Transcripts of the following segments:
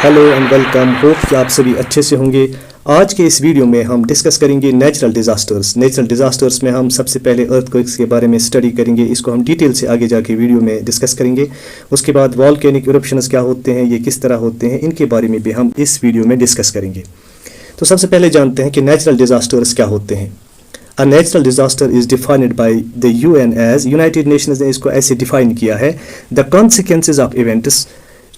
Hello and welcome. Hope कि आप सभी अच्छे से होंगे। आज के इस वीडियो में हम डिस्कस करेंगे नेचुरल डिज़ास्टर्स में हम सबसे पहले अर्थक्वेक्स के बारे में स्टडी करेंगे। इसको हम डिटेल से आगे जाके वीडियो में डिस्कस करेंगे। उसके बाद वॉल्केनिक इरप्शंस क्या होते हैं, ये किस तरह होते हैं, इनके बारे में भी हम इस वीडियो में डिस्कस करेंगे। तो सबसे पहले जानते हैं कि नेचुरल डिज़ास्टर्स क्या होते हैं। A natural disaster is defined by the UN as United Nations ने इसको ऐसे डिफाइन किया है, the consequences of events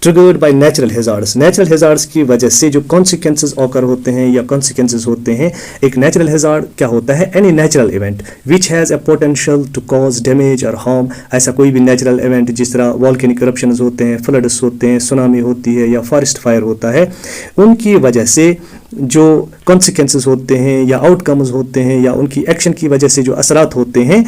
triggered by natural hazards. Natural hazards की वजह से जो कॉन्सिक्वेंसेज ऑकर होते हैं या कॉन्सिक्वेंसेज होते हैं। एक नेचुरल हैजार्ड क्या होता है? Any natural event which has a potential to cause damage और हार्म। ऐसा कोई भी नेचुरल इवेंट जिस तरह वॉल्केनिक इरप्शंस होते हैं, फ्लड्स होते हैं, सुनामी होती है या फॉरेस्ट फायर होता है, उनकी वजह से जो कॉन्सिक्वेंसेज होते हैं या आउटकम्स होते हैं या उनकी एक्शन की वजह से जो असरात होते हैं,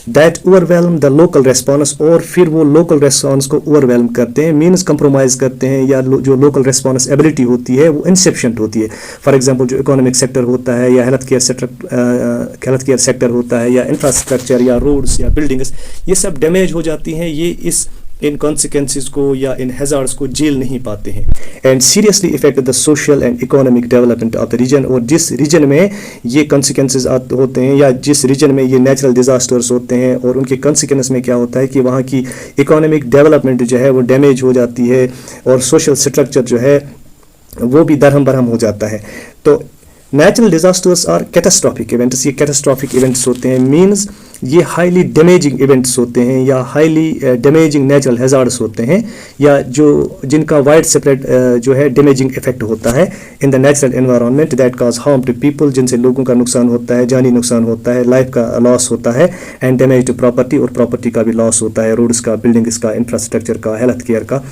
that overwhelm the local response, और फिर वो लोकल रेस्पॉन्स को ओवरवेलम करते हैं, मीन्स कंप्रोमाइज़ करते हैं, या जो लोकल रेस्पॉन्स एबिलिटी होती है वो इनसेफिशिएंट होती है। फॉर एग्जांपल जो इकोनॉमिक सेक्टर होता है या हेल्थ केयर सेक्टर होता है या इंफ्रास्ट्रक्चर या रोड्स या बिल्डिंग्स, ये सब डैमेज हो जाती हैं। ये इन कॉन्सिक्वेंसेज को या इन हैजार्ड्स को झेल नहीं पाते हैं and seriously effect the social and economic development of the region. और जिस रीजन में ये कॉन्सिक्वेंसेज होते हैं या जिस रीजन में ये नेचुरल डिजास्टर्स होते हैं और उनके कॉन्सिक्वेंस में क्या होता है कि वहाँ की इकोनॉमिक डेवलपमेंट जो है वो डैमेज हो जाती है और सोशल स्ट्रक्चर जो है वो भी दरहम बरहम हो जाता है। तो natural disasters are catastrophic events. ये कैटास्ट्रॉफिक इवेंट्स होते हैं, मीन्स ये हाईली डैमेजिंग इवेंट्स होते हैं या हाईली डैमेजिंग नेचुरल हैजार्ड्स होते हैं या जिनका वाइड स्प्रेड जो है डैमेजिंग इफेक्ट होता है in the natural environment that cause harm to people, जिनसे लोगों का नुकसान होता है, जानी नुकसान होता है, लाइफ का लॉस होता है, एंड डैमेज टू प्रॉपर्टी, और प्रॉपर्टी का भी लॉस होता है, रोड्स का, बिल्डिंग्स का, इंफ्रास्ट्रक्चर का, हेल्थ केयर का।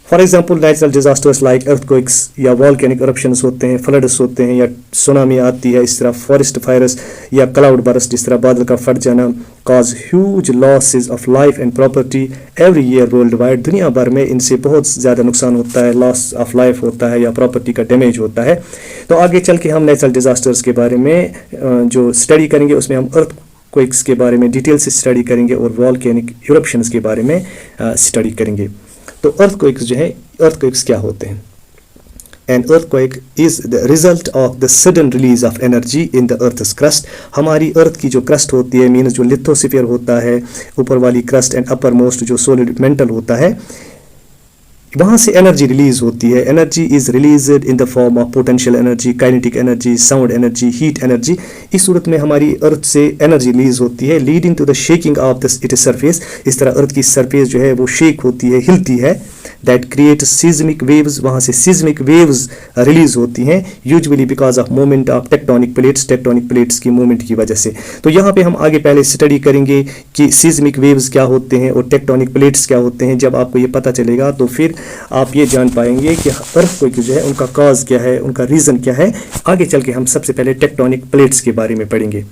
For example natural disasters like earthquakes या वॉल्केनिक इरप्शंस होते हैं, फ्लड्स होते हैं या सुनामी आती है, इस तरह फॉरेस्ट फायर्स या क्लाउड बर्स्ट, जिस तरह बादल का फट जाना, cause huge losses of life and property every year world wide. दुनिया भर में इनसे बहुत ज़्यादा नुकसान होता है, लॉस ऑफ लाइफ होता है या प्रॉपर्टी का डैमेज होता है। तो आगे चल के हम नेचुरल डिजास्टर्स के बारे में जो स्टडी करेंगे उसमें हम अर्थक्वेक्स के बारे में डिटेल से स्टडी करेंगे और वॉल्केनिक इरप्शंस के बारे में स्टडी करेंगे। तो अर्थक्वेक्स जो है, अर्थक्वेक्स क्या होते हैं? An earthquake is the result of the sudden release of energy in the earth's crust. हमारी अर्थ की जो क्रस्ट होती है, मीन्स जो लिथोस्फीयर होता है, ऊपर वाली क्रस्ट एंड अपर मोस्ट जो सोलिड मेंटल होता है, वहाँ से एनर्जी रिलीज होती है। Energy is released in the form of potential energy, kinetic energy, sound energy, heat energy. इस सूरत में हमारी अर्थ से एनर्जी रिलीज होती है, leading to the shaking of the it surface. इस तरह अर्थ की सरफेस जो है वो शेक होती है, हिलती है, दैट क्रिएट सीज्मिक वेव्स। वहाँ से सीज्मिक वेव्स रिलीज होती हैं, usually because of movement of tectonic plates की मूवमेंट की वजह से। तो यहाँ पे हम आगे पहले स्टडी करेंगे कि सीज्मिक वेव्स क्या होते हैं और टेक्टोनिक प्लेट्स क्या होते हैं। जब आपको ये पता चलेगा तो फिर आप ये जान पाएंगे कि अर्थक्वेक जो है उनका कॉज क्या है, उनका रीज़न क्या है। आगे चल के हम सबसे पहले टेक्टोनिक प्लेट्स के बारे में पढ़ेंगे।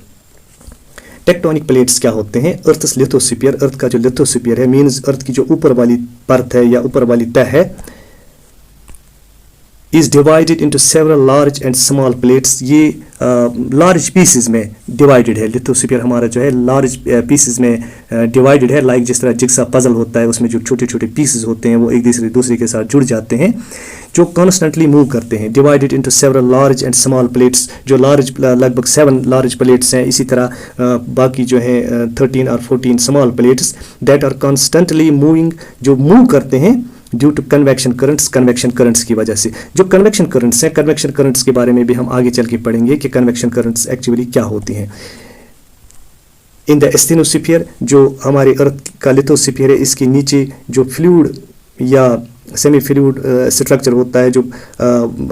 टेक्टोनिक प्लेट्स क्या होते हैं? अर्थ लिथोस्फीयर, अर्थ का जो लिथोस्फीयर है, मीन्स अर्थ की जो ऊपर वाली परत है या ऊपर वाली तह है, is divided into several large and small plates. ये लार्ज पीसेस में डिवाइडेड है। लिथोस्फीयर हमारा जो है लार्ज पीसेस में डिवाइडेड है, लाइक जिस तरह जिग्सा पजल होता है, उसमें जो छोटे छोटे पीसेस होते हैं वो एक दूसरे के साथ जुड़ जाते हैं, जो कॉन्स्टेंटली मूव करते हैं। Divided into several large and small plates, जो लगभग 7 लार्ज प्लेट्स हैं। इसी तरह बाकी जो है 13 और 14 small plates that are constantly moving, जो मूव करते हैं ड्यू टू कन्वेक्शन करंट्स की वजह से। जो कन्वेक्शन करंट्स हैं, कन्वेक्शन करंट्स के बारे में भी हम आगे चल के पढ़ेंगे कि कन्वेक्शन करंट्स एक्चुअली क्या होती हैं। इन द एस्थेनोस्फीयर, जो हमारे अर्थ का लिथोस्फीयर है, इसके नीचे जो फ्लूइड या सेमी फ्लूइड स्ट्रक्चर होता है, जो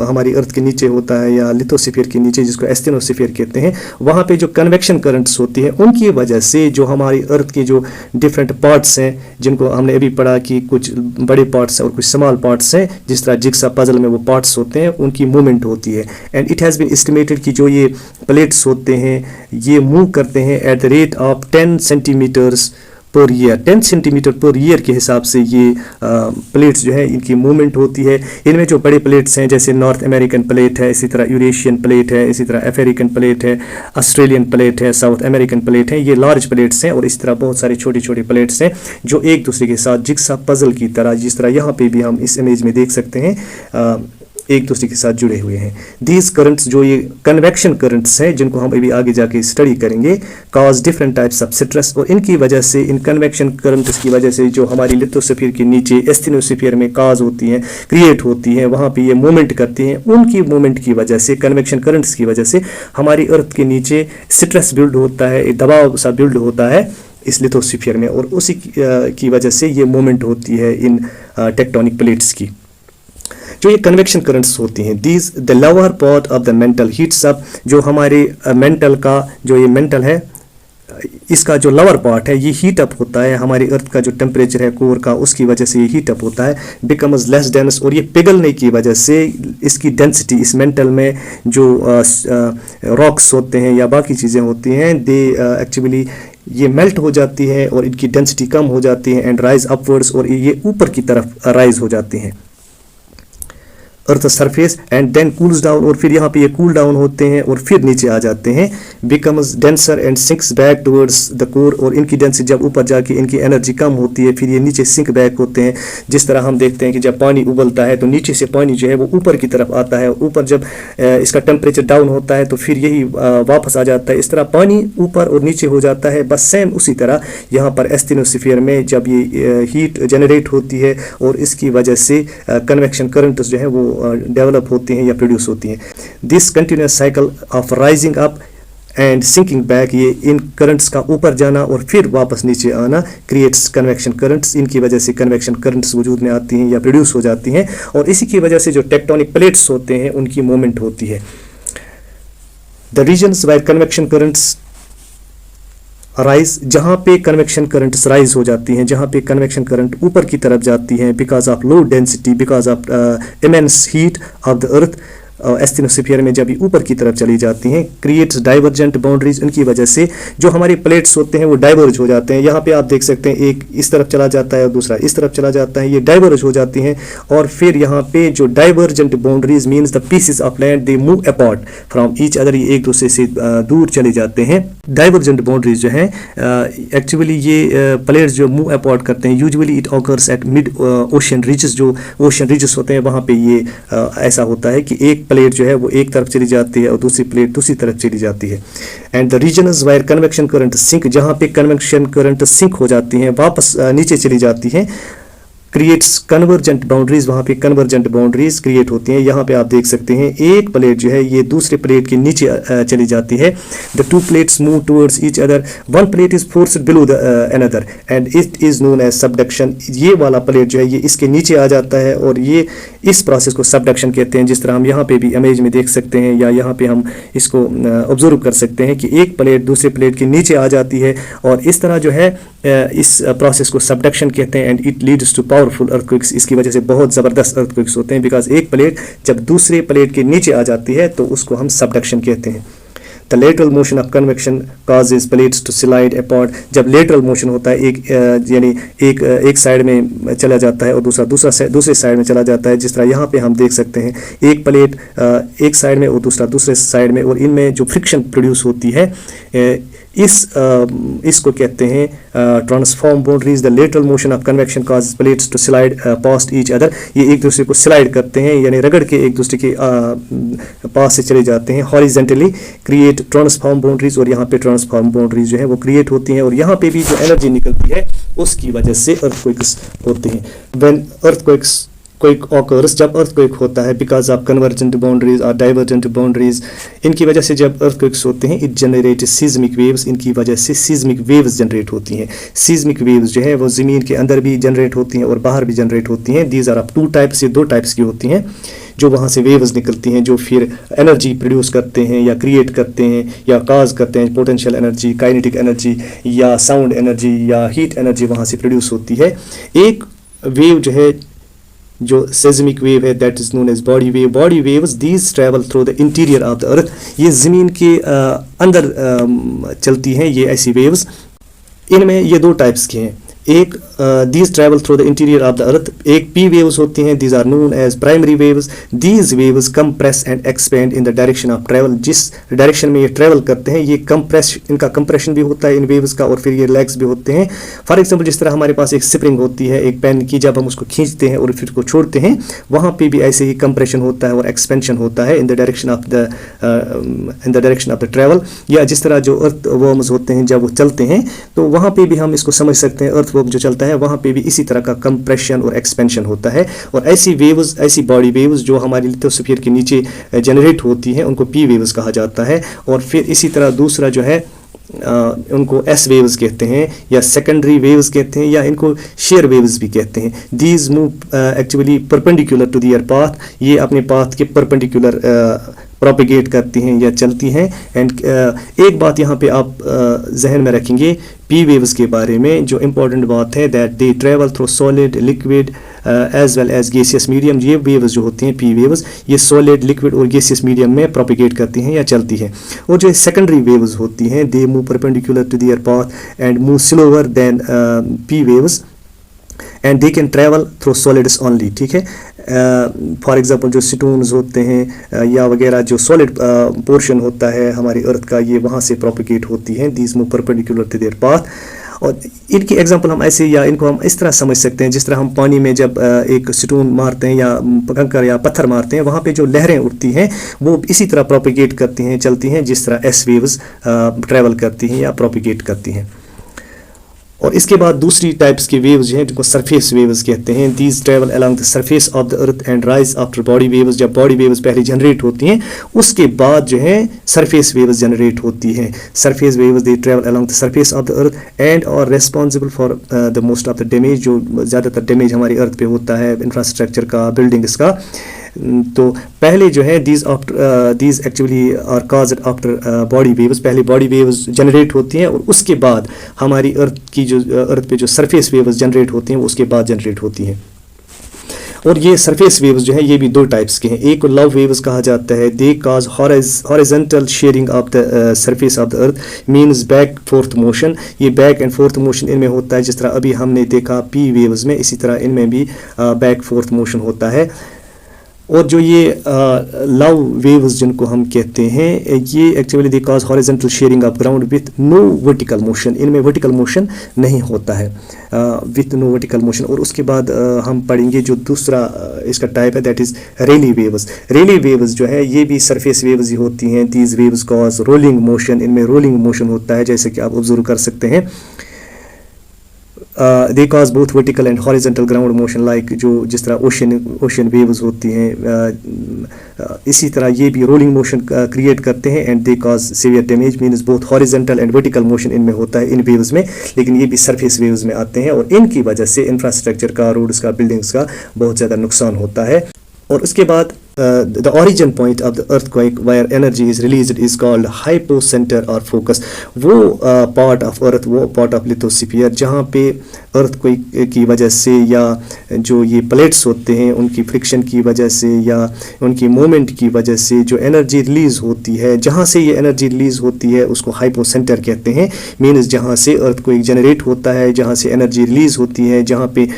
हमारी अर्थ के नीचे होता है या लिथोस्फीयर के नीचे, जिसको एस्थेनोस्फीयर कहते हैं, वहाँ पे जो कन्वेक्शन करंट्स होती हैं उनकी वजह से जो हमारी अर्थ के जो डिफरेंट पार्ट्स हैं, जिनको हमने अभी पढ़ा कि कुछ बड़े पार्ट्स हैं और कुछ स्मॉल पार्ट्स हैं, जिस तरह जिग्सा पजल में वो पार्ट्स होते हैं, उनकी मूवमेंट होती है। And it has been estimated कि जो ये प्लेट्स होते हैं ये मूव करते हैं at the rate of 10 centimetres per year, 10 centimetre per year के हिसाब से ये प्लेट्स जो है इनकी मूवमेंट होती है। इनमें जो बड़े प्लेट्स हैं जैसे नॉर्थ अमेरिकन प्लेट है, इसी तरह यूरेशियन प्लेट है, इसी तरह अफ्रीकन प्लेट है, ऑस्ट्रेलियन प्लेट है, साउथ अमेरिकन प्लेट है, ये लार्ज प्लेट्स हैं। और इस तरह बहुत सारे छोटे छोटे प्लेट्स हैं जो एक दूसरे के साथ जिग्सा पजल की तरह, जिस तरह यहाँ पे भी हम इस इमेज में देख सकते हैं, एक दूसरे के साथ जुड़े हुए हैं। दीज करंट्स, जो ये कन्वेक्शन करंट्स हैं जिनको हम अभी आगे जाके स्टडी करेंगे, cause different types of stress. और इनकी वजह से, इन कन्वेक्शन करंट्स की वजह से जो हमारी लिथोस्फीयर के नीचे एस्थेनोस्फीयर में काज होती हैं, क्रिएट होती हैं, वहाँ पे ये मूवमेंट करती हैं, उनकी मूवमेंट की वजह से, कन्वेक्शन करंट्स की वजह से हमारी अर्थ के नीचे स्ट्रेस बिल्ड होता है, एक दबाव सा बिल्ड होता है इस लिथोस्फीयर में, और उसी की वजह से ये मूवमेंट होती है इन टेक्टोनिक प्लेट्स की। जो ये कन्वेक्शन करंट्स होती हैं, these the lower part of the mental heats up, जो हमारे मेंटल का, जो ये मेंटल है इसका जो लोअर पार्ट है ये हीट अप होता है, हमारी अर्थ का जो टेम्परेचर है कोर का, उसकी वजह से ये हीट अप होता है, बिकम्स लेस डेंस। और ये पिघलने की वजह से इसकी डेंसिटी, इस मेंटल में जो रॉक्स होते हैं या बाकी चीज़ें होती हैं, दे एक्चुअली ये मेल्ट हो जाती है और इनकी डेंसिटी कम हो जाती है, एंड राइज अपवर्ड्स, और ये ऊपर की तरफ राइज हो जाती हैं earth surface, and then cools down, और फिर यहाँ पे ये कूल डाउन होते हैं और फिर नीचे आ जाते हैं, becomes denser and sinks back towards the core. और इनकी डेंसिटी जब ऊपर जाके इनकी एनर्जी कम होती है, फिर ये नीचे सिंक बैक होते हैं। जिस तरह हम देखते हैं कि जब पानी उबलता है तो नीचे से पानी जो है वो ऊपर की तरफ आता है, ऊपर जब इसका टेम्परेचर डाउन होता है तो फिर यही वापस आ जाता है। इस तरह पानी ऊपर और नीचे हो जाता है। बस सेम उसी तरह यहाँ पर एस्थेनोस्फीयर में जब ये हीट जनरेट होती है और इसकी वजह से कन्वेक्शन करंट्स जो है वो डेवलप होती हैं या प्रोड्यूस होती हैं। This continuous cycle of rising up and sinking back, ये इन करंट्स का ऊपर जाना और फिर वापस नीचे आना क्रिएट्स कन्वेक्शन करंट्स। इनकी वजह से कन्वेक्शन करंट्स वजूद में आती हैं या प्रोड्यूस हो जाती हैं, और इसी की वजह से जो टेक्टोनिक प्लेट्स होते हैं उनकी मूवमेंट होती है। The regions where convection currents rise, जहाँ पे कन्वेक्शन करंट्स राइज हो जाती हैं, जहाँ पे कन्वेक्शन करंट ऊपर की तरफ जाती हैं, because of low density, because of immense heat of the earth, asthenosphere में जब ये ऊपर की तरफ चली जाती हैं, क्रिएट्स डाइवर्जेंट बाउंड्रीज। उनकी वजह से जो हमारे प्लेट्स होते हैं वो डाइवर्ज हो जाते हैं। यहाँ पे आप देख सकते हैं एक इस तरफ चला जाता है और दूसरा इस तरफ चला जाता है, ये डाइवर्ज हो जाती हैं। और फिर यहाँ पे जो divergent boundaries means the pieces of land they move apart from each other, ये एक दूसरे से दूर चले जाते हैं। डाइवर्जेंट बाउंड्रीज जो है एक्चुअली ये प्लेट्स जो मूव अपार्ट करते हैं, usually it occurs at mid ocean reaches, जो ओशन रीचेस होते हैं वहाँ पे ये ऐसा होता है कि एक प्लेट जो है वो एक तरफ चली जाती है और दूसरी प्लेट दूसरी तरफ चली जाती है। And the regions where convection current sink, जहाँ पे कन्वेक्शन करंट सिंक हो जाती हैं, वापस नीचे चली जाती हैं, क्रिएट्स कन्वर्जेंट बाउंड्रीज, वहाँ पे कन्वर्जेंट बाउंड्रीज क्रिएट होती हैं। यहाँ पे आप देख सकते हैं एक प्लेट जो है ये दूसरे प्लेट के नीचे चली जाती है। The two plates move towards each other, one plate is forced below the another and it is known as subduction. ये वाला प्लेट जो है ये इसके नीचे आ जाता है और ये इस प्रोसेस को सबडक्शन कहते हैं। जिस तरह हम यहाँ पे भी इमेज में देख सकते हैं या यहाँ पे हम इसको ऑब्जर्व कर सकते हैं कि एक प्लेट दूसरे प्लेट के नीचे आ जाती है और इस तरह जो है इस प्रोसेस को सबडक्शन कहते हैं। And it leads to powerful earthquakes, इसकी वजह से बहुत ज़बरदस्त अर्थक्वेक्स होते हैं, बिकॉज एक प्लेट जब दूसरे प्लेट के नीचे आ जाती है तो उसको हम सबडक्शन कहते हैं। The lateral motion of convection causes plates to slide apart, जब लेटरल मोशन होता है एक यानी एक साइड में चला जाता है और दूसरे साइड में चला जाता है। जिस तरह यहाँ पे हम देख सकते हैं एक प्लेट एक साइड में और दूसरा दूसरे साइड में, और इनमें जो फ्रिक्शन प्रोड्यूस होती है इसको कहते हैं transform boundaries. The lateral motion of convection cause plates to slide past each other, ये एक दूसरे को स्लाइड करते हैं यानी रगड़ के एक दूसरे के पास से चले जाते हैं। हॉरिजेंटली क्रिएट ट्रांसफॉर्म बाउंड्रीज, और यहाँ पे ट्रांसफॉर्म बाउंड्रीज जो है वो क्रिएट होती हैं और यहाँ पे भी जो एनर्जी निकलती है उसकी वजह से अर्थक्वेक्स होते हैं। व्हेन अर्थक्वेक्स क्वेक ऑकर्स, जब अर्थक्वेक होता है बिकॉज ऑफ कन्वर्जेंट बाउंड्रीज और डाइवर्जेंट बाउंड्रीज, इनकी वजह से जब अर्थक्वेक्स होते हैं इट जनरेट सीज्मिक वेव्स, इनकी वजह से सीज्मिक वेव्स जनरेट होती हैं। सीज्मिक वेव्स जो है वो ज़मीन के अंदर भी जनरेट होती हैं और बाहर भी जनरेट होती हैं। These are of two types, ये दो टाइप्स की होती हैं जो वहाँ से वेव्स निकलती हैं जो फिर एनर्जी प्रोड्यूस करते हैं या क्रिएट करते हैं या काज करते हैं। पोटेंशियल एनर्जी, काइनेटिक एनर्जी या साउंड एनर्जी या हीट एनर्जी वहाँ से प्रोड्यूस होती है। एक वेव जो है जो सेस्मिक वेव है that is known as body wave. Body waves these travel through the interior of the earth, ये ज़मीन के अंदर चलती हैं ये ऐसी वेव्स। इनमें ये दो टाइप्स के हैं। एक these travel through the interior of the earth, एक पी वेव्स होती हैं, these are known as primary waves. These waves compress and expand in the direction of travel, जिस डायरेक्शन में ये ट्रैवल करते हैं ये कंप्रेस, इनका कंप्रेशन भी होता है इन वेव्स का, और फिर ये लैग्स भी होते हैं। फॉर एग्जाम्पल जिस तरह हमारे पास एक स्प्रिंग होती है एक पेन की, जब हम उसको खींचते हैं और फिर को छोड़ते हैं, वहाँ पे भी ऐसे ही कंप्रेशन होता है और एक्सपेंशन होता है in the direction of the travel. या जिस तरह जो अर्थ वर्म्स होते हैं जब वो चलते हैं तो वहाँ पे भी हम इसको समझ सकते हैं, अर्थ वर्म जो चलता है वहाँ पे भी इसी तरह का कंप्रेशन और एक्सपेंशन होता है। और ऐसी वेव्स, ऐसी बॉडी वेव्स जो हमारी लिथोस्फीयर के नीचे जनरेट होती हैं उनको पी वेव्स कहा जाता है। और फिर इसी तरह दूसरा जो है उनको एस वेव्स कहते हैं या सेकेंडरी वेव्स कहते हैं या इनको शेयर वेव्स भी कहते हैं। These move actually perpendicular to their path, ये अपने पाथ के परपेंडिकुलर प्रोपिगेट करती हैं या चलती हैं। एंड एक बात यहाँ पे आप जहन में रखेंगे पी वेव्स के बारे में, जो इम्पोर्टेंट बात है, that they travel through solid, liquid as well as gaseous medium. ये वेव्स जो होती हैं पी वेव्स, ये सॉलिड, लिक्विड और गैसियस मीडियम में प्रोपिगेट करती हैं या चलती हैं। और जो सेकेंडरी वेव्स होती हैं, they move perpendicular to their path and move slower than P waves and they can travel through solids only. ठीक है, फॉर एग्जांपल जो स्टोन्स होते हैं या वगैरह जो सॉलिड पोर्शन होता है हमारी अर्थ का, ये वहाँ से प्रोपिगेट होती हैं। These move perpendicular to their path. और इनकी एग्जांपल हम ऐसे, या इनको हम इस तरह समझ सकते हैं जिस तरह हम पानी में जब एक स्टोन मारते हैं या कंकर या पत्थर मारते हैं, वहाँ पे जो लहरें उठती हैं वो इसी तरह प्रोपिगेट करती हैं, चलती हैं, जिस तरह एस वेव्स ट्रैवल करती हैं या प्रोपिगेट करती हैं। और इसके बाद दूसरी टाइप्स की वेव्स जो हैं जिनको सरफेस वेव्स कहते हैं। These travel along the surface of the earth and rise after body waves. जब बॉडी वेव्स पहले जनरेट होती हैं उसके बाद जो है सरफेस वेव्स जनरेट होती हैं। Surface waves they travel along the surface of the earth and are responsible for the most of the damage, जो ज़्यादातर डैमेज हमारी अर्थ पे होता है इंफ्रास्ट्रक्चर का, बिल्डिंग्स का। तो पहले जो है these actually are caused after body waves, पहले बॉडी वेव्स जनरेट होती हैं और उसके बाद हमारी अर्थ की जो अर्थ पे जो सरफेस वेव्स जनरेट होती हैं वो उसके बाद जनरेट होती हैं। और ये सरफेस वेव्स जो है ये भी दो टाइप्स के हैं। एक को लव वेव्स कहा जाता है, they cause horizontal shearing of the surface of the earth, means back forth motion. ये बैक एंड फोर्थ मोशन इनमें होता है, जिस तरह अभी हमने देखा पी वेव्स में, इसी तरह इनमें भी बैक फोर्थ मोशन होता है। और जो ये लव वेव्स जिनको हम कहते हैं, ये actually they cause horizontal shearing of ground with no vertical motion, इनमें वर्टिकल मोशन नहीं होता है, विथ नो वर्टिकल मोशन। और उसके बाद हम पढ़ेंगे जो दूसरा इसका टाइप है, that is Rayleigh waves. Rayleigh waves जो है ये भी सरफेस वेव्स ही होती हैं। These waves cause rolling motion, इनमें रोलिंग मोशन होता है, जैसे कि आप ऑब्जर्व कर सकते हैं। They cause both vertical and horizontal ground motion, like जो जिस तरह ओशन वेव्स होती हैं, इसी तरह ये भी रोलिंग मोशन क्रिएट करते हैं। And they cause severe damage, means both horizontal and vertical motion इनमें होता है इन वेव्स में, लेकिन ये भी सरफेस वेव्स में आते हैं। और इनकी वजह से इंफ्रास्ट्रक्चर का, रोड्स का, बिल्डिंग्स का बहुत ज़्यादा नुकसान होता है। और उसके बाद the origin point of the earthquake where energy is released is called hypocenter or focus। वो part of earth, वो part of lithosphere जहाँ पे earthquake की वजह से या जो ये plates होते हैं उनकी friction की वजह से या उनकी movement की वजह से जो energy release होती है, जहाँ से ये energy release होती है उसको hypocenter कहते हैं। मीन्स जहाँ से earthquake generate होता है, जहाँ से energy release होती है, जहाँ पे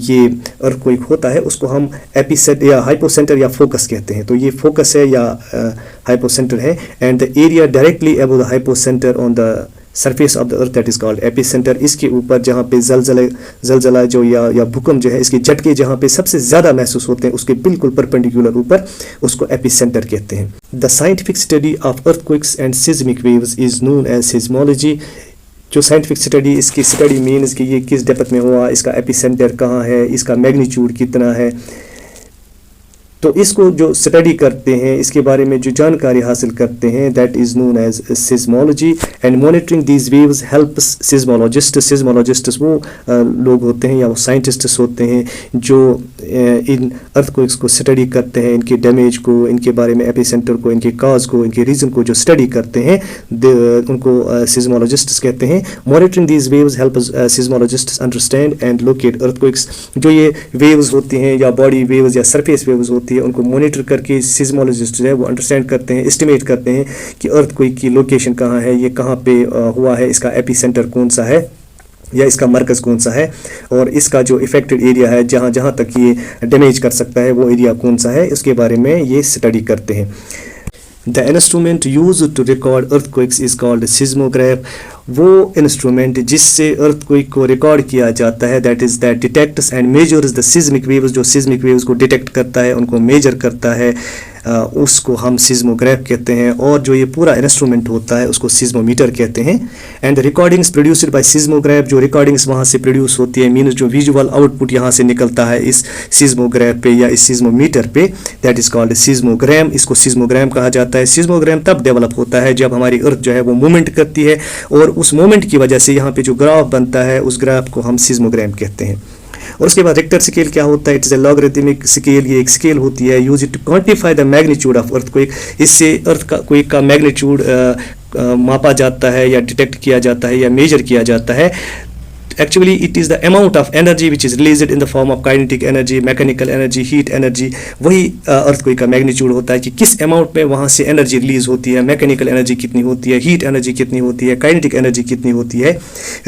ये earthquake होता है उसको हम एपिसेंटर या hypocenter या focus कहते हैं। तो ये फोकस है या हाइपोसेंटर है। And the area directly above the hypocentre on the surface of the earth that is called epicentre. इसके ऊपर जहाँ पे जलजला जो या भूकंप जो है, इसके झटके जहाँ पे सबसे ज़्यादा महसूस होते हैं उसके बिल्कुल परपेंडिकुलर ऊपर, उसको एपिसेंटर कहते हैं। The scientific study of earthquakes and seismic waves is known as seismology. जो साइंटिफिक स्टडी, इसकी स्टडी मीन्स कि ये किस डेप्थ में हुआ, इसका एपिसेंटर कहाँ है, इसका मैग्नीट्यूड कितना है, तो इसको जो स्टडी करते हैं, इसके बारे में जो जानकारी हासिल करते हैं, that is known as seismology. And monitoring these waves helps seismologist. Seismologist वो लोग होते हैं या वो साइंटिस्ट्स होते हैं जो इन अर्थक्वेक्स को स्टडी करते हैं, इनके डैमेज को, इनके बारे में एपिसेंटर को, इनके काज को, इनके रीजन को जो स्टडी करते हैं उनको सिस्मोलॉजिस्ट्स कहते हैं। Monitoring these waves help seismologists understand and locate earthquakes. जो ये वेव्स होती हैं या बॉडी वेव्स या सरफेस वेव्स होती है उनको मॉनिटर करके सिस्मोलॉजिस्ट जो है वो अंडरस्टैंड करते हैं, एस्टिमेट करते हैं कि अर्थक्वेक की लोकेशन कहाँ है, ये कहाँ पे हुआ है, इसका एपिसेंटर कौन सा है। या इसका मरकज़ कौन सा है, और इसका जो इफेक्टेड एरिया है, जहाँ जहाँ तक ये डैमेज कर सकता है, वो एरिया कौन सा है, इसके बारे में ये स्टडी करते हैं। The instrument use to record earthquakes is called seismograph. वो इंस्ट्रूमेंट जिससे अर्थक्वेक को रिकॉर्ड किया जाता है, that is that detects and measures the seismic waves, जो सिज्मिक वेव्स को डिटेक्ट करता है, उनको मेजर करता है, उसको हम सिज्मोग्राफ कहते हैं। और जो ये पूरा इंस्ट्रूमेंट होता है उसको सिज्मोमीटर कहते हैं। And the recordings produced by seismograph, जो रिकॉर्डिंग्स वहाँ से प्रोड्यूस होती है, मीन्स जो विजुअल आउटपुट यहाँ से निकलता है इस सिज्मोग्राफ पे या इस सिज्मोमीटर पे, दैट इज़ कॉल्ड सिज्मोग्राम। इसको सिज्मोग्राम कहा जाता है। सिज्मोग्राम तब डेवलप होता है जब हमारी अर्थ जो है वो मूवमेंट करती है, और उस मूवमेंट की वजह से यहाँ पे जो ग्राफ बनता है उस ग्राफ को हम सिज्मोग्राम कहते हैं। और उसके बाद रिक्टर स्केल क्या होता है? It is a logarithmic scale. ये एक स्केल होती है use to quantify the magnitude of earthquake. इससे अर्थक्वेक का मैग्नीट्यूड मापा जाता है या डिटेक्ट किया जाता है या मेजर किया जाता है। Actually, it is the amount of energy which is released in the form of kinetic energy, mechanical energy, heat energy। वही अर्थक्वेक का मैग्नीट्यूड होता है कि किस अमाउंट में वहाँ से एनर्जी रिलीज होती है, मैकेनिकल एनर्जी कितनी होती है, हीट एनर्जी कितनी होती है, काइनेटिक एनर्जी कितनी होती है।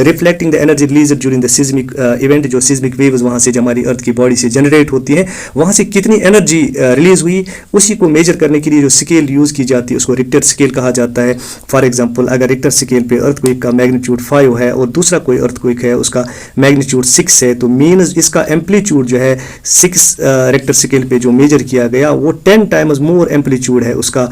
Reflecting the energy release during the seismic event, जो सिज्मिक वेव्स वहाँ से हमारी अर्थ की बॉडी से जनरेट होती है, वहाँ से कितनी एनर्जी रिलीज हुई, उसी को मेजर करने के लिए जो स्केल यूज़ की जाती है उसको रिक्टर स्केल कहा जाता है। फॉर एग्जाम्पल, अगर रिक्टर स्केल पे अर्थक्वेक का मैग्नीट्यूड 5 है और दूसरा कोई अर्थक्वेक है उसका मैग्नीट्यूड 6 है, तो मीन्स इसका एम्पलीट्यूड जो है 6 रिक्टर स्केल पे जो मेजर किया गया वो 10 टाइम्स मोर एम्पलीट्यूड है उसका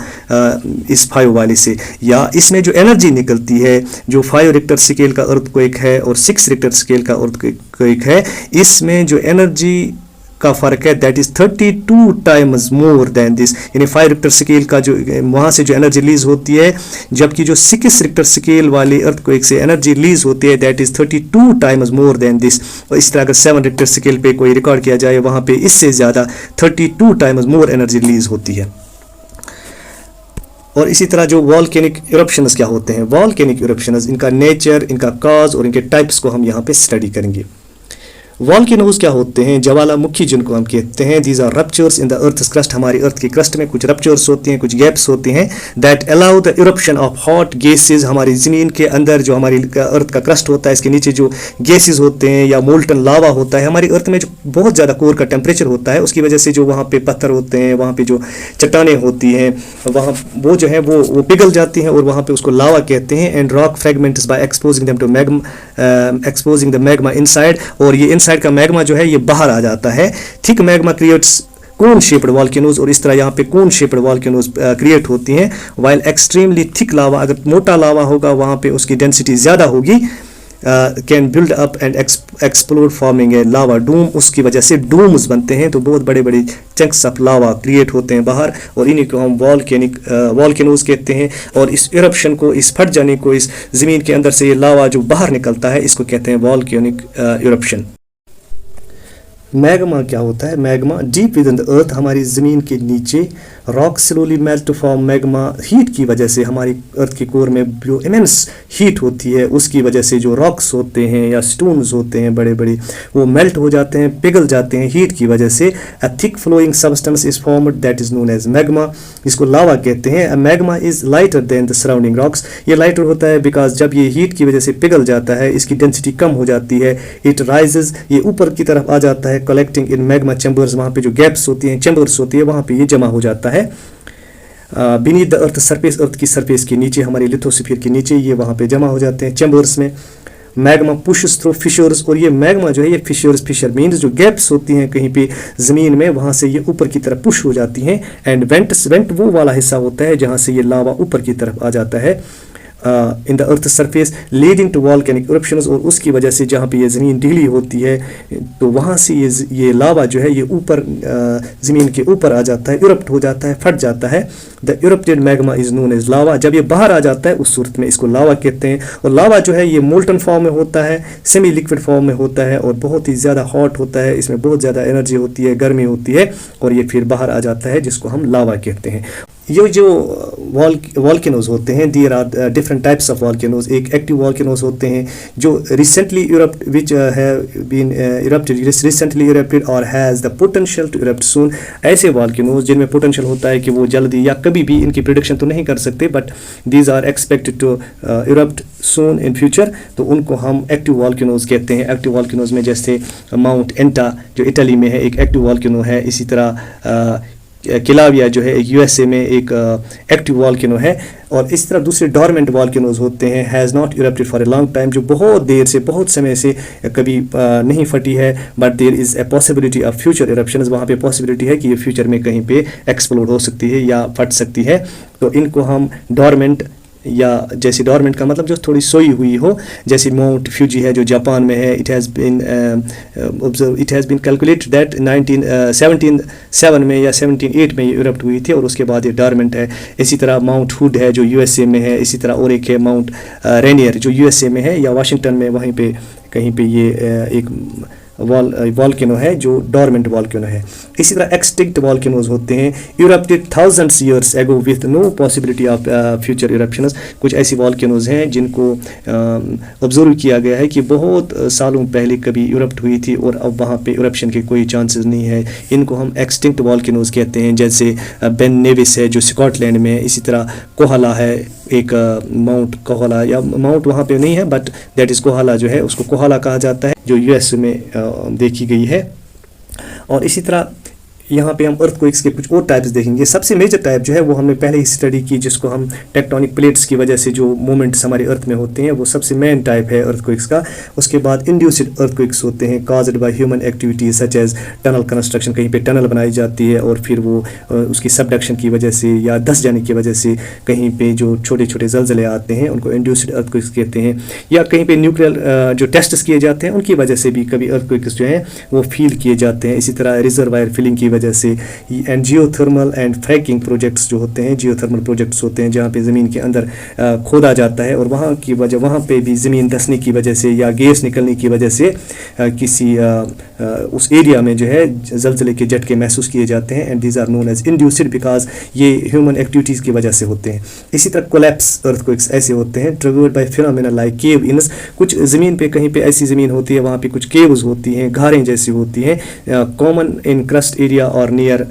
इस 5 वाले से। या इसमें जो एनर्जी निकलती है, जो 5 रिक्टर स्केल का अर्थक्वेक है और 6 रिक्टर स्केल का अर्थक्वेक है, इसमें जो एनर्जी का फ़र्क है that is 32 times more than this. यानी 5 रिक्टर स्केल का जो वहाँ से जो एनर्जी रिलीज होती है, जबकि जो 6 रिक्टर स्केल वाले अर्थक्वेक से एनर्जी रिलीज होती है that is 32 times more than this. और इस तरह अगर 7 रिक्टर स्केल पे कोई रिकॉर्ड किया जाए, वहाँ पे इससे ज़्यादा 32 टाइम्स मोर एनर्जी रिलीज होती है। और इसी तरह जो वॉल्केनिक इरप्शंस क्या होते हैं? वॉल्केनिक इरप्शंस, इनका नेचर, इनका काज और इनके टाइप्स को हम यहाँ पे स्टडी करेंगे। वॉल्केनोज क्या होते हैं? ज्वालामुखी जिनको हम कहते हैं, these are ruptures in the earth crust. हमारी अर्थ की क्रस्ट में कुछ रप्चर्स होते हैं, कुछ गैप्स होते हैं, that allow the eruption of hot gases. हमारी ज़मीन के अंदर जो हमारी अर्थ का क्रस्ट होता है, इसके नीचे जो गैसेज होते हैं या मोल्टन लावा होता है, हमारी अर्थ में जो बहुत ज़्यादा कोर का टेम्परेचर होता है, उसकी वजह से जो वहाँ पे पत्थर होते हैं, वहाँ पे जो चट्टानें होती हैं, वहाँ वो जो है वो पिघल जाती हैं और वहाँ पे उसको लावा कहते हैं। And rock fragments by exposing them to magma, exposing the magma inside. और ये इनसाइड का मैग्मा जो है ये बाहर आ जाता है। थिक मैग्मा क्रिएट्स कोन शेप्ड वॉल्केनोज, और इस तरह यहाँ पे कोन शेप्ड वॉल्केनोज क्रिएट होती हैं। वाइल एक्सट्रीमली थिक लावा, अगर मोटा लावा होगा वहाँ पे उसकी डेंसिटी ज़्यादा होगी, can build up and explode forming a lava dome. उसकी वजह से डूम्स बनते हैं, तो बहुत बड़े बड़े चंक्स ऑफ लावा क्रिएट होते हैं बाहर, और इन्हीं को हम वॉल्केनोज कहते हैं। और इस इरप्शन को, इस फट जाने को, इस ज़मीन के अंदर से ये लावा जो बाहर निकलता है, इसको कहते हैं वॉल्केनिक इरप्शन। मैग्मा क्या होता है? Magma deep within the earth, हमारी ज़मीन के नीचे rock slowly melt to form magma. Heat की वजह से हमारी अर्थ के कोर में जो इमेंस हीट होती है, उसकी वजह से जो रॉक्स होते हैं या स्टोन्स होते हैं बड़े बड़े, वो मेल्ट हो जाते हैं, पिघल जाते हैं हीट की वजह से। A thick flowing substance is formed that is known as magma. इसको लावा कहते हैं। A magma is lighter than the surrounding rocks. ये लाइटर होता है बिकॉज जब ये हीट की वजह से पिघल जाता है, इसकी डेंसिटी कम हो जाती है, इट राइजेज, ये ऊपर की तरफ आ जाता है, कलेक्टिंग इन मैग्मा चैम्बर्स। वहाँ पे जो गैप्स होती हैं, चैम्बर्स होती है, वहाँ पे ये जमा हो जाता है बीनीथ द अर्थ सरफेस। अर्थ की सरफेस के नीचे, हमारी लिथोस्फीयर के नीचे ये वहाँ पे जमा हो जाते हैं चैम्बर्स में। मैग्मा पुशेस थ्रू फिशर्स, और ये मैग्मा जो है ये फिशर मीन्स जो गैप्स होती हैं कहीं पे ज़मीन में, वहाँ से ये ऊपर की तरफ पुश हो जाती हैं। एंड वेंट वो वाला हिस्सा होता है जहाँ से ये लावा ऊपर की तरफ आ जाता है in the earth surface, leading to volcanic eruptions. और उसकी वजह से जहाँ पे ये ज़मीन ढीली होती है, तो वहाँ से ये लावा जो है ये ऊपर ज़मीन के ऊपर आ जाता है, इरप्ट हो जाता है, फट जाता है। The erupted magma is known as lava. जब ये बाहर आ जाता है उस सूरत में इसको लावा कहते हैं। और लावा जो है ये मोल्टन फॉर्म में होता है, सेमी लिक्विड फॉर्म में होता है, और बहुत ही ज़्यादा हॉट होता है, इसमें बहुत ज़्यादा एनर्जी होती है, गर्मी होती है, और ये फिर बाहर आ जाता है, जिसको हम लावा कहते हैं। ये जो वॉल्केनोज होते हैं, there are different types of volcanoes. एक एक्टिव वॉल्केनोज होते हैं जो recently erupt, which have been erupted recently erupted और has the potential to erupt soon. ऐसे वॉल्केनोज जिनमें पोटेंशियल होता है कि वो जल्दी या कभी अभी भी इनकी प्रिडिक्शन तो नहीं कर सकते, but these are expected to erupt soon in future. तो उनको हम एक्टिव वॉल्केनोज कहते हैं। एक्टिव वॉल्केनोज में जैसे माउंट एंटा जो इटली में है एक एक्टिव वॉल्केनो है, इसी तरह किलाविया जो है एक यूएसए में एक एक्टिव वॉल्केनो है, और इस तरह दूसरे डॉर्मेंट वॉल्केनोज होते हैं, has not erupted for a long time, जो बहुत देर से बहुत समय से कभी नहीं फटी है, but there is a possibility of future eruptions. वहाँ पे पॉसिबिलिटी है कि ये फ्यूचर में कहीं पे एक्सप्लोड हो सकती है या फट सकती है। तो इनको हम डॉर्मेंट, या जैसे डॉर्मेंट का मतलब जो थोड़ी सोई हुई हो, जैसे माउंट फ्यूजी है जो जापान में है, it has been calculated that 1977 में या 1708 में ये इरप्ट हुई थी और उसके बाद ये डॉर्मेंट है। इसी तरह माउंट हुड है जो यूएसए में है, इसी तरह और एक है माउंट रेनियर जो यूएसए में है या वाशिंगटन में, वहीं पे कहीं पे ये एक वॉल्केनो है जो डॉर्मेंट वॉल्केनो है। इसी तरह एक्सटिंक्ट वॉल्केनोज होते हैं, erupted thousands years ago with no possibility of future eruptions. कुछ ऐसी वॉल्केनोज हैं जिनको ऑब्जर्व किया गया है कि बहुत सालों पहले कभी इरप्ट हुई थी और अब वहाँ पे इरप्शन के कोई चांसेस नहीं है। इनको हम एक्सटिंक्ट वॉल्केनोज कहते हैं, जैसे बेन नेविस है जो स्कॉटलैंड में है, इसी तरह कोहाला है एक माउंट कोहाला, या माउंट वहाँ पे नहीं है बट दैट इज़ कोहाला जो है उसको कोहाला कहा जाता है, जो यूएस में देखी गई है। और इसी तरह यहाँ पे हम अर्थक्वेक्स के कुछ और टाइप्स देखेंगे। सबसे मेजर टाइप जो है वो हमने पहले ही स्टडी की, जिसको हम टेक्टोनिक प्लेट्स की वजह से जो मूवमेंट्स हमारे अर्थ में होते हैं वो सबसे मेन टाइप है अर्थक्वेक्स का। उसके बाद इंड्यूस्ड अर्थक्वेक्स होते हैं, caused by human activities such as tunnel construction, कहीं पे टनल बनाई जाती है और फिर वो उसकी सबडक्शन की वजह से या धंस जाने की वजह से कहीं पे जो छोटे छोटे जलजले आते हैं उनको इंड्यूस्ड अर्थक्वेक्स कहते हैं। या कहीं पे न्यूक्लियर जो टेस्ट्स किए जाते हैं उनकी वजह से भी कभी अर्थक्वेक्स जो हैं वो फील किए जाते हैं। इसी तरह रिजर्वायर फिलिंग की वजह से, and geothermal and fracking projects जो होते हैं, जियोथर्मल प्रोजेक्ट्स होते हैं जहाँ पे ज़मीन के अंदर खोदा जाता है और वहाँ की वजह, वहाँ पे भी ज़मीन धंसने की वजह से या गैस निकलने की वजह से किसी उस एरिया में जो है जलजले के झटके महसूस किए जाते हैं, and these are known as induced because ये ह्यूमन एक्टिविटीज़ की वजह से होते हैं। इसी तरह कोलैप्स अर्थक्वेक्स ऐसे होते हैं ट्रिगर्ड बाय फिनोमेना लाइक केव इन्स। कुछ ज़मीन पे कहीं पे ऐसी ज़मीन होती है वहाँ पे कुछ केव्स होती हैं, घारें जैसी होती हैं, कॉमन इन क्रस्ट एरिया और नियर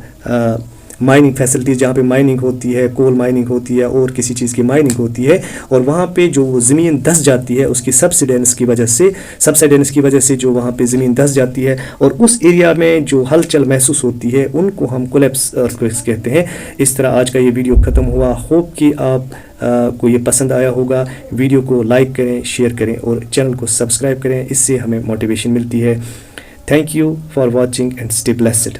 माइनिंग फैसिलिटीज़, जहाँ पे माइनिंग होती है, कोल माइनिंग होती है और किसी चीज़ की माइनिंग होती है, और वहाँ पे जो ज़मीन धंस जाती है उसकी सबसिडेंस की वजह से जो वहाँ पे ज़मीन धंस जाती है और उस एरिया में जो हलचल महसूस होती है उनको हम कोलैप्स अर्थक्वेक्स कहते हैं। इस तरह आज का ये वीडियो ख़त्म हुआ। होप कि आप को ये पसंद आया होगा। वीडियो को लाइक करें, शेयर करें और चैनल को सब्सक्राइब करें, इससे हमें मोटिवेशन मिलती है। Thank you for watching and stay blessed.